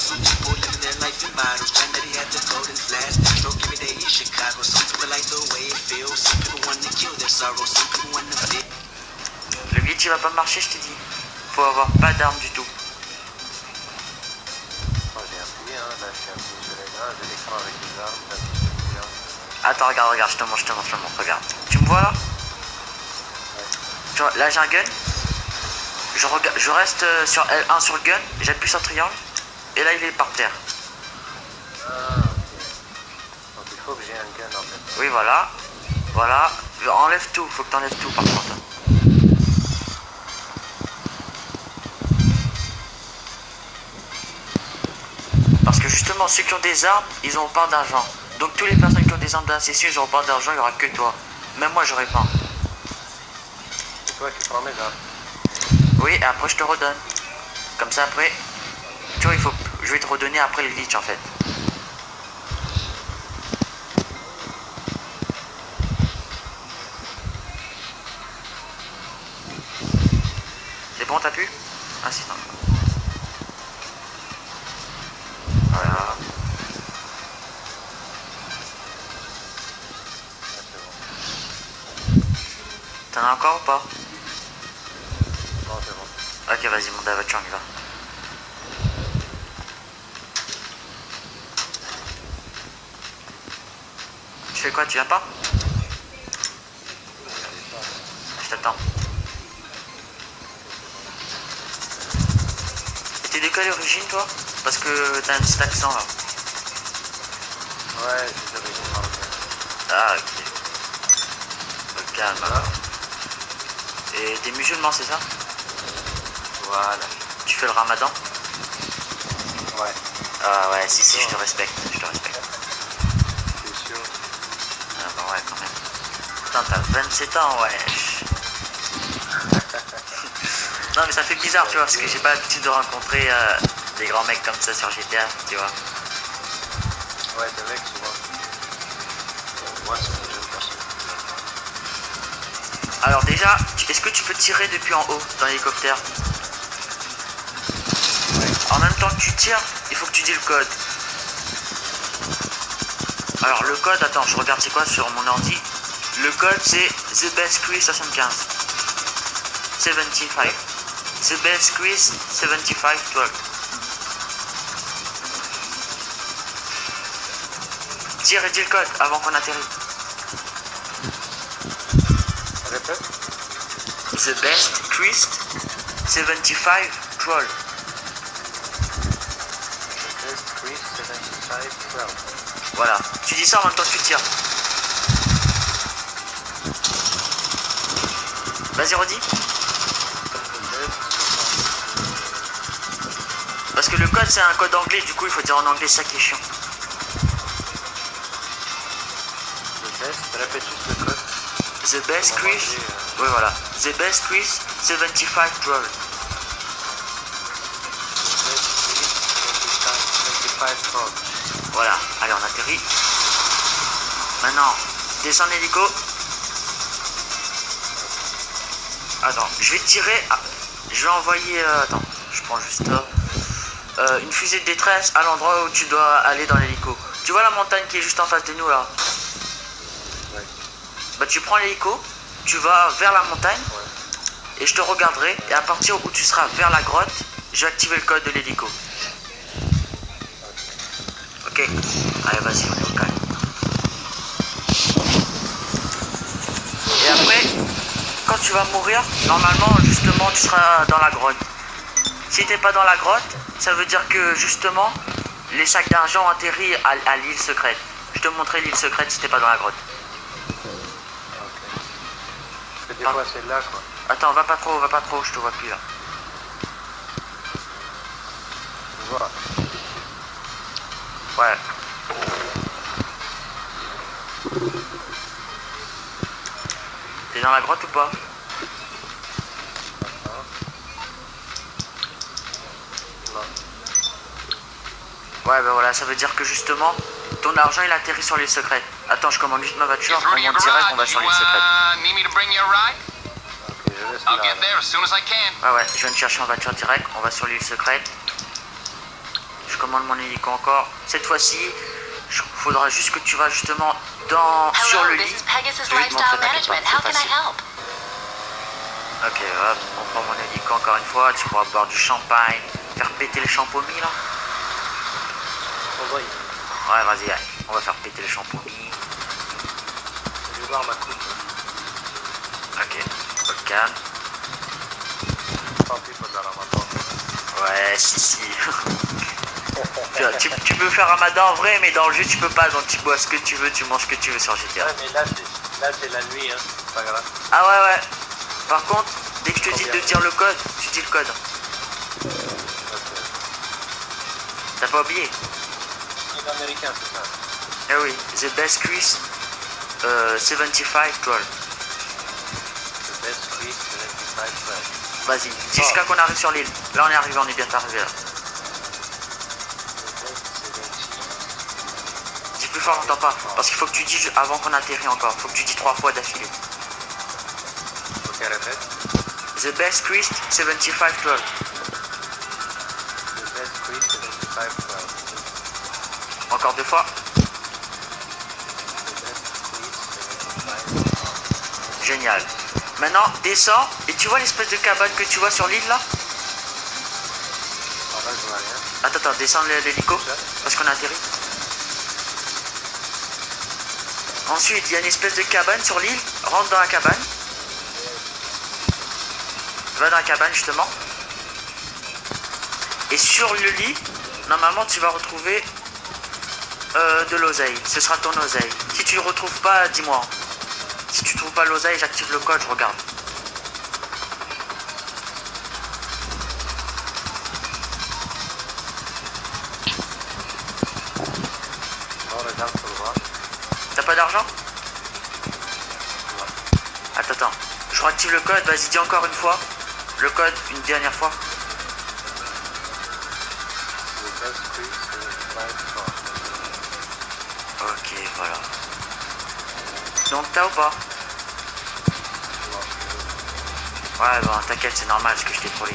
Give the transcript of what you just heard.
some people living their life in bottles. Granddaddy had the golden flask. Stroke every day in Chicago. Some people like the way it feels. Some people want to kill their sorrow. Some people want to feel. Le glitch il va pas marcher, je t'ai dit. Faut avoir pas d'armes du tout. Moi j'ai appuyé, hein, là je suis appuyé sur l'écran, j'ai l'écran avec les armes, là, Attends, regarde, je te montre, regarde. Tu me vois là? ouais. Là j'ai un gun. Je reste sur L1 sur le gun, j'appuie sur triangle, et là il est par terre. Ah, ok. Donc il faut que j'ai un gun en fait. Oui, voilà. Voilà. Enlève tout, faut que t'enlèves tout par contre. Parce que justement, ceux qui ont des armes, ils ont pas d'argent. Donc toutes les personnes qui ont des armes d'assassin, ils auront pas d'argent, il y aura que toi. Même moi, j'aurai pas. C'est toi qui prends mes armes. Oui, et après je te redonne. Comme ça après, tu vois, je vais te redonner après le glitch en fait. C'est bon, t'as pu? Ah si, non. Voilà. T'en as encore ou pas? Non, c'est bon. Ok, vas-y, monte la voiture, on y va. Tu fais quoi, tu viens pas? Je t'attends. Et t'es de quelle origine, toi? Parce que t'as un petit accent, là. Ouais, c'est d'origine marocaine. Ah, ok. Me calme, alors. Et t'es musulman, c'est ça? Voilà. Tu fais le ramadan? Ouais. Ah ouais, si, je te respecte, je te respecte. C'est sûr. Ah bah ouais, quand même. Putain, t'as 27 ans, wesh. Non mais ça fait bizarre, tu vois, parce que j'ai pas l'habitude de rencontrer des grands mecs comme ça sur GTA, tu vois. Ouais, c'est vrai que souvent. Moi, c'est une jeune personne. Alors déjà, est-ce que tu peux tirer depuis en haut, dans l'hélicoptère? En même temps que tu tires, il faut que tu dis le code. Alors le code, attends, je regarde c'est quoi sur mon ordi. Le code c'est The Best Quiz 75. 75. The Best Quiz 75 12. Tire et dis le code avant qu'on atterrisse. Répète. The Best Quiz 75 12. Best quiz 75 12. Voilà, tu dis ça en même temps que tu tires. Vas-y, redis. Parce que le code c'est un code anglais, du coup il faut dire en anglais, ça qui est chiant. Le best, répète juste le code. The Best Quiz. Oui, voilà. The Best Quiz 75 12. Voilà, allez on atterrit. Maintenant, descends l'hélico. Attends, je vais tirer. Je vais envoyer. Attends, je prends juste une fusée de détresse à l'endroit où tu dois aller dans l'hélico. Tu vois la montagne qui est juste en face de nous là? Ouais. Bah tu prends l'hélico, tu vas vers la montagne. Ouais. Et je te regarderai. Et à partir où tu seras vers la grotte, je vais activer le code de l'hélico. Ok, allez vas-y, on est au calme. Et après, quand tu vas mourir, normalement, justement, tu seras dans la grotte. Si t'es pas dans la grotte, ça veut dire que, justement, les sacs d'argent atterrissent à l'île secrète. Je te montrerai l'île secrète si t'es pas dans la grotte. Ok. Parce que des fois c'est là quoi. Attends, va pas trop, je te vois plus là. Tu vois. Ouais. T'es dans la grotte ou pas? Non. Ouais, bah voilà, ça veut dire que justement, ton argent il atterrit sur l'île secrète. Attends, je commande juste ma voiture, on monte direct, on va sur l'île secrète. Ok, je laisse là. Ouais, je viens de chercher en voiture direct, on va sur l'île secrète. Je commande mon hélico encore. Cette fois-ci, il faudra juste que tu vas justement sur le lit. Je vais te montrer, t'inquiète pas, c'est facile. Ok, hop, on prend mon hélico encore une fois. Tu pourras boire du champagne, faire péter le champomis là. Ouais, vas-y, allez. On va faire péter le champomis. Je vais voir ma coupe. Ok, au calme. Tant pis pour le ramadan. Ouais, si. tu peux faire ramadan en vrai, mais dans le jeu tu peux pas. Donc tu bois ce que tu veux, tu manges ce que tu veux sur GTA. Ouais, mais là c'est la nuit, hein. C'est pas grave. Ah ouais. Par contre, dès que je te dis de dire le code, tu dis le code. T'as pas oublié? C'est américain, c'est ça. Eh oui, The Best Chris 7512. The best Chris 7512. Vas-y, jusqu'à qu'on arrive sur l'île. Là on est arrivé, on est bientôt arrivé là. Dis plus fort, on t'entend pas. Parce qu'il faut que tu dis avant qu'on atterrit encore. Faut que tu dis 3 fois d'affilée. Ok, répète. The Best Chris 7512. The best Chris 7512. Encore 2 fois. Génial. Maintenant, descends et tu vois l'espèce de cabane que tu vois sur l'île là? Attends, descends l'hélico parce qu'on a atterri. Ensuite, il y a une espèce de cabane sur l'île. Rentre dans la cabane. Va dans la cabane justement. Et sur le lit, normalement tu vas retrouver de l'oseille. Ce sera ton oseille. Si tu le retrouves pas, dis-moi. Si tu trouves pas l'oseille, j'active le code, je regarde. Non, regarde sur le bras. T'as pas d'argent? Attends. Je réactive le code, vas-y, dis encore une fois. Le code, une dernière fois. The best Chris 7512. Ok, voilà. Donc t'as ou pas? Ouais, bon, t'inquiète, c'est normal, parce que je t'ai trollé.